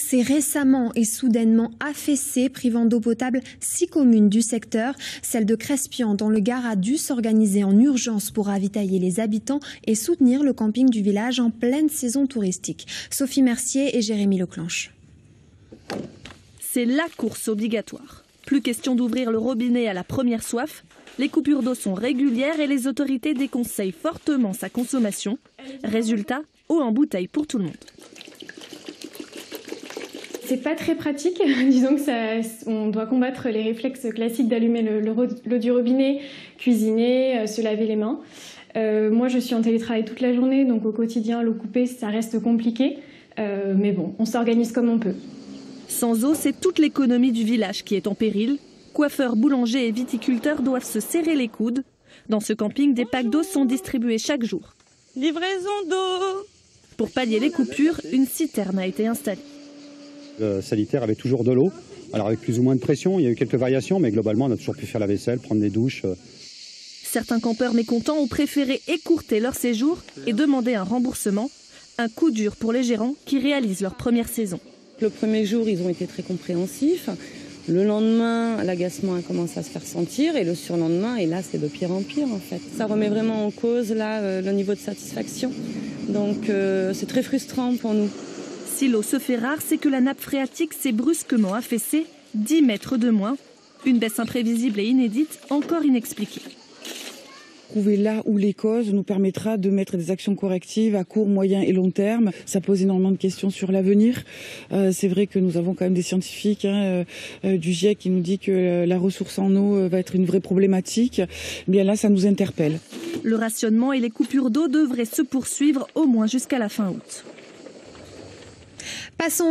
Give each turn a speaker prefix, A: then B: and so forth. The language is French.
A: s'est récemment et soudainement affaissée, privant d'eau potable 6 communes du secteur. Celle de Crespian, dans le Gard, a dû s'organiser en urgence pour ravitailler les habitants et soutenir le camping du village en pleine saison touristique. Sophie Mercier et Jérémy Leclanche.
B: C'est la course obligatoire. Plus question d'ouvrir le robinet à la première soif. Les coupures d'eau sont régulières et les autorités déconseillent fortement sa consommation. Résultat, eau en bouteille pour tout le monde.
C: C'est pas très pratique, disons que on doit combattre les réflexes classiques d'allumer l'eau du robinet, cuisiner, se laver les mains. Moi je suis en télétravail toute la journée, donc au quotidien l'eau coupée ça reste compliqué, mais bon, on s'organise comme on peut.
B: Sans eau, c'est toute l'économie du village qui est en péril. Coiffeurs, boulangers et viticulteurs doivent se serrer les coudes. Dans ce camping, des packs d'eau sont distribués chaque jour.
D: Livraison d'eau.
B: Pour pallier les coupures, une citerne a été installée.
E: Le sanitaire avait toujours de l'eau, alors avec plus ou moins de pression, il y a eu quelques variations, mais globalement on a toujours pu faire la vaisselle, prendre des douches.
B: Certains campeurs mécontents ont préféré écourter leur séjour et demander un remboursement. Un coup dur pour les gérants qui réalisent leur première saison.
D: Le premier jour, ils ont été très compréhensifs. Le lendemain, l'agacement a commencé à se faire sentir et le surlendemain, et là c'est de pire en pire en fait. Ça remet vraiment en cause là, le niveau de satisfaction. Donc c'est très frustrant pour nous.
B: Si l'eau se fait rare, c'est que la nappe phréatique s'est brusquement affaissée, 10 mètres de moins. Une baisse imprévisible et inédite, encore inexpliquée.
F: Trouver là où les causes nous permettra de mettre des actions correctives à court, moyen et long terme. Ça pose énormément de questions sur l'avenir. C'est vrai que nous avons quand même des scientifiques du GIEC qui nous dit que la ressource en eau va être une vraie problématique. Bien là, ça nous interpelle.
B: Le rationnement et les coupures d'eau devraient se poursuivre au moins jusqu'à la fin août.
A: Passons